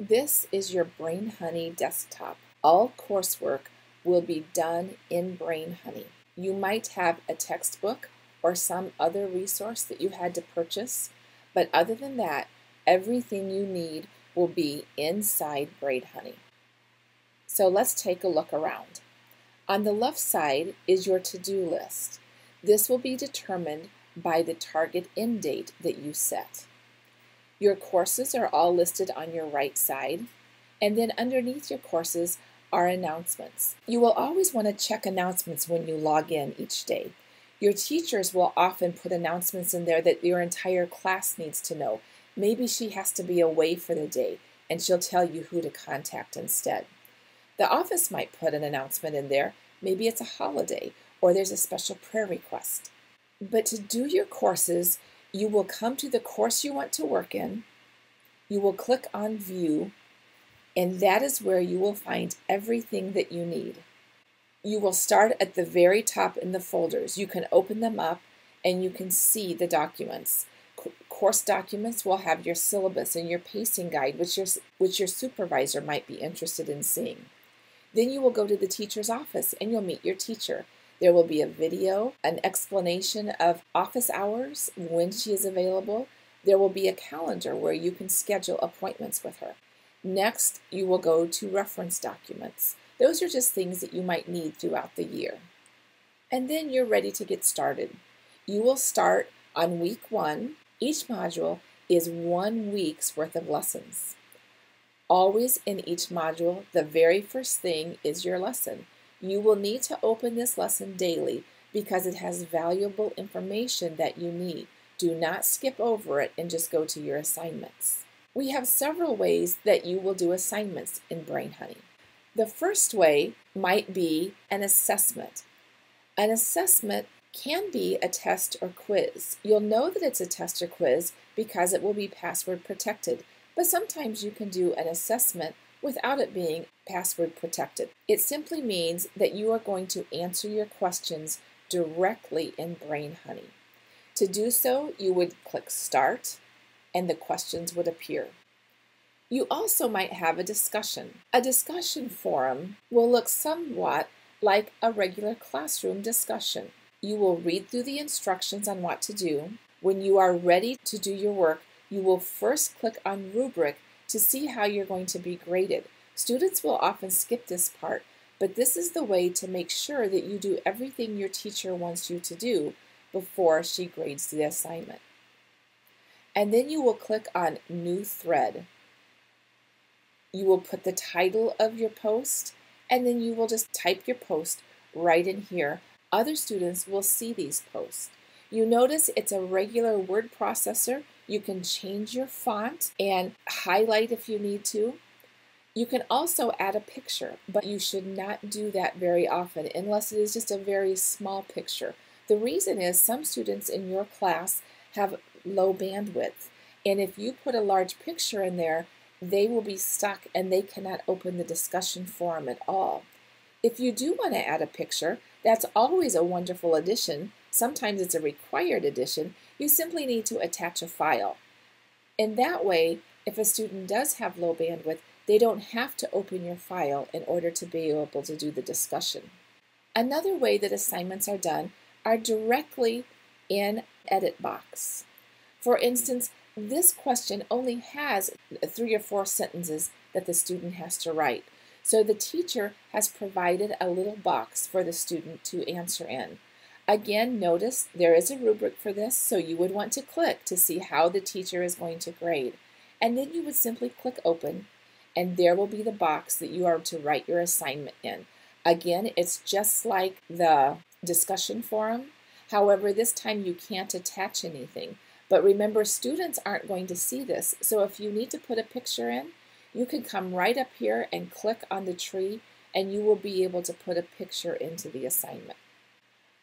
This is your BrainHoney desktop. All coursework will be done in BrainHoney. You might have a textbook or some other resource that you had to purchase, but other than that, everything you need will be inside BrainHoney. So let's take a look around. On the left side is your to-do list. This will be determined by the target end date that you set. Your courses are all listed on your right side, and then underneath your courses are announcements. You will always want to check announcements when you log in each day. Your teachers will often put announcements in there that your entire class needs to know. Maybe she has to be away for the day, and she'll tell you who to contact instead. The office might put an announcement in there. Maybe it's a holiday, or there's a special prayer request. But to do your courses, you will come to the course you want to work in, you will click on View, and that is where you will find everything that you need. You will start at the very top in the folders. You can open them up and you can see the documents. Course documents will have your syllabus and your pacing guide, which your supervisor might be interested in seeing. Then you will go to the teacher's office and you'll meet your teacher. There will be a video, an explanation of office hours, when she is available. There will be a calendar where you can schedule appointments with her. Next, you will go to reference documents. Those are just things that you might need throughout the year. And then you're ready to get started. You will start on week 1. Each module is 1 week's worth of lessons. Always in each module, the very first thing is your lesson. You will need to open this lesson daily because it has valuable information that you need. Do not skip over it and just go to your assignments. We have several ways that you will do assignments in BrainHoney. The first way might be an assessment. An assessment can be a test or quiz. You'll know that it's a test or quiz because it will be password protected, but sometimes you can do an assessment without it being password protected. It simply means that you are going to answer your questions directly in BrainHoney. To do so, you would click Start, and the questions would appear. You also might have a discussion. A discussion forum will look somewhat like a regular classroom discussion. You will read through the instructions on what to do. When you are ready to do your work, you will first click on Rubric to see how you're going to be graded. Students will often skip this part, but this is the way to make sure that you do everything your teacher wants you to do before she grades the assignment. And then you will click on New Thread. You will put the title of your post, and then you will just type your post right in here. Other students will see these posts. You notice it's a regular word processor. You can change your font and highlight if you need to. You can also add a picture, but you should not do that very often unless it is just a very small picture. The reason is some students in your class have low bandwidth, and if you put a large picture in there, they will be stuck and they cannot open the discussion forum at all. If you do want to add a picture, that's always a wonderful addition. Sometimes it's a required addition. You simply need to attach a file. In that way, if a student does have low bandwidth, they don't have to open your file in order to be able to do the discussion. Another way that assignments are done are directly in Edit box. For instance, this question only has 3 or 4 sentences that the student has to write. So the teacher has provided a little box for the student to answer in. Again, notice there is a rubric for this, so you would want to click to see how the teacher is going to grade. And then you would simply click Open, and there will be the box that you are to write your assignment in. Again, it's just like the discussion forum. However, this time you can't attach anything. But remember, students aren't going to see this, so if you need to put a picture in, you can come right up here and click on the tree, and you will be able to put a picture into the assignment.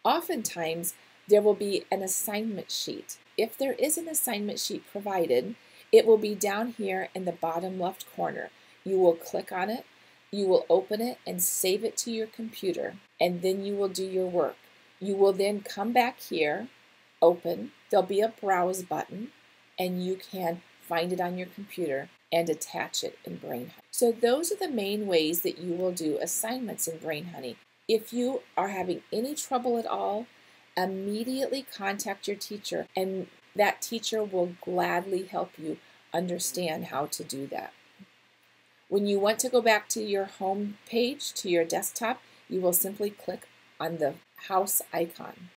Oftentimes, there will be an assignment sheet. If there is an assignment sheet provided, it will be down here in the bottom left corner. You will click on it, you will open it and save it to your computer, and then you will do your work. You will then come back here, open, there'll be a browse button, and you can find it on your computer and attach it in BrainHoney. So those are the main ways that you will do assignments in BrainHoney. If you are having any trouble at all, immediately contact your teacher, and that teacher will gladly help you understand how to do that. When you want to go back to your home page, to your desktop, you will simply click on the house icon.